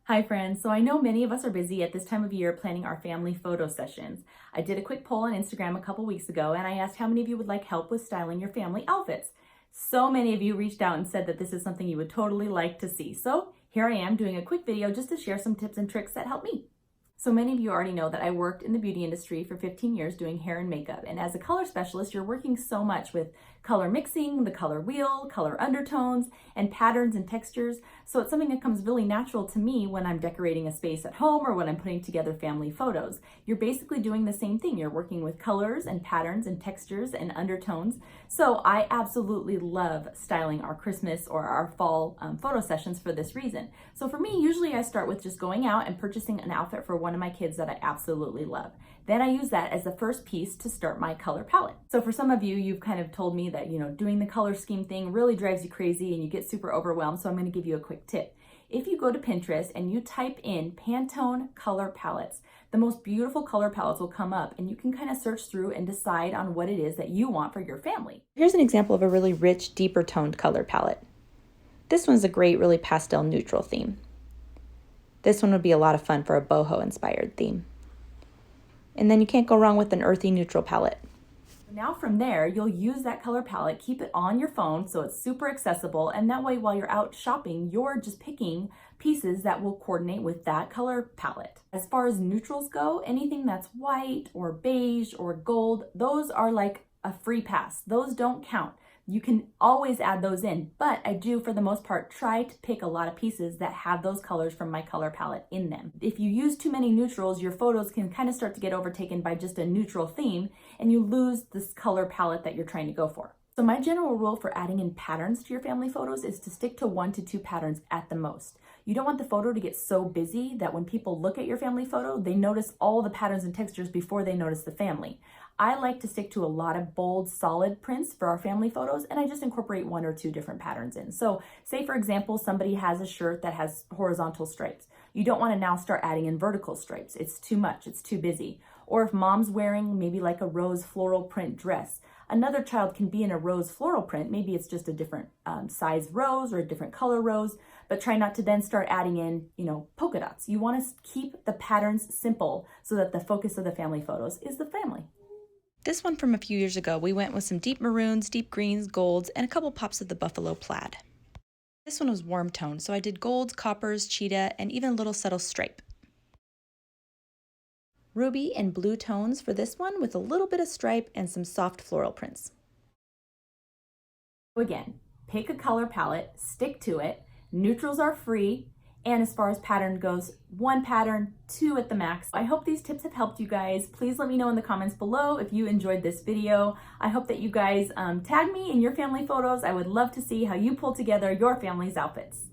Hi friends, so I know many of us are busy at this time of year planning our family photo sessions. I did a quick poll on Instagram a couple weeks ago and I asked how many of you would like help with styling your family outfits. So many of you reached out and said that this is something you would totally like to see. So here I am doing a quick video just to share some tips and tricks that help me. So many of you already know that I worked in the beauty industry for 15 years doing hair and makeup. And as a color specialist, you're working so much with color mixing, the color wheel, color undertones, and patterns and textures. So it's something that comes really natural to me when I'm decorating a space at home or when I'm putting together family photos. You're basically doing the same thing. You're working with colors and patterns and textures and undertones. So I absolutely love styling our Christmas or our fall photo sessions for this reason. So for me, usually I start with just going out and purchasing an outfit for one of my kids that I absolutely love. Then I use that as the first piece to start my color palette. So for some of you, you've kind of told me that, doing the color scheme thing really drives you crazy and you get super overwhelmed. So I'm going to give you a quick tip. If you go to Pinterest and you type in Pantone color palettes, the most beautiful color palettes will come up and you can kind of search through and decide on what it is that you want for your family. Here's an example of a really rich, deeper toned color palette. This one's a great, really pastel neutral theme. This one would be a lot of fun for a boho inspired theme. And then you can't go wrong with an earthy neutral palette. Now from there, you'll use that color palette, keep it on your phone so it's super accessible, and that way while you're out shopping, you're just picking pieces that will coordinate with that color palette. As far as neutrals go, anything that's white or beige or gold, those are like a free pass. Those don't count. You can always add those in, but I do, for the most part, try to pick a lot of pieces that have those colors from my color palette in them. If you use too many neutrals, your photos can kind of start to get overtaken by just a neutral theme, and you lose this color palette that you're trying to go for. So my general rule for adding in patterns to your family photos is to stick to 1 to 2 patterns at the most. You don't want the photo to get so busy that when people look at your family photo, they notice all the patterns and textures before they notice the family. I like to stick to a lot of bold, solid prints for our family photos, and I just incorporate 1 or 2 different patterns in. So say, for example, somebody has a shirt that has horizontal stripes. You don't want to now start adding in vertical stripes. It's too much. It's too busy. Or if mom's wearing maybe like a rose floral print dress, another child can be in a rose floral print. Maybe it's just a different size rose or a different color rose, but try not to then start adding in, polka dots. You want to keep the patterns simple so that the focus of the family photos is the family. This one from a few years ago, we went with some deep maroons, deep greens, golds, and a couple pops of the buffalo plaid. This one was warm toned, so I did golds, coppers, cheetah, and even a little subtle stripe. Ruby and blue tones for this one with a little bit of stripe and some soft floral prints. Again, pick a color palette, stick to it. Neutrals are free. And as far as pattern goes, 1 pattern, 2 at the max. I hope these tips have helped you guys. Please let me know in the comments below if you enjoyed this video. I hope that you guys tag me in your family photos. I would love to see how you pull together your family's outfits.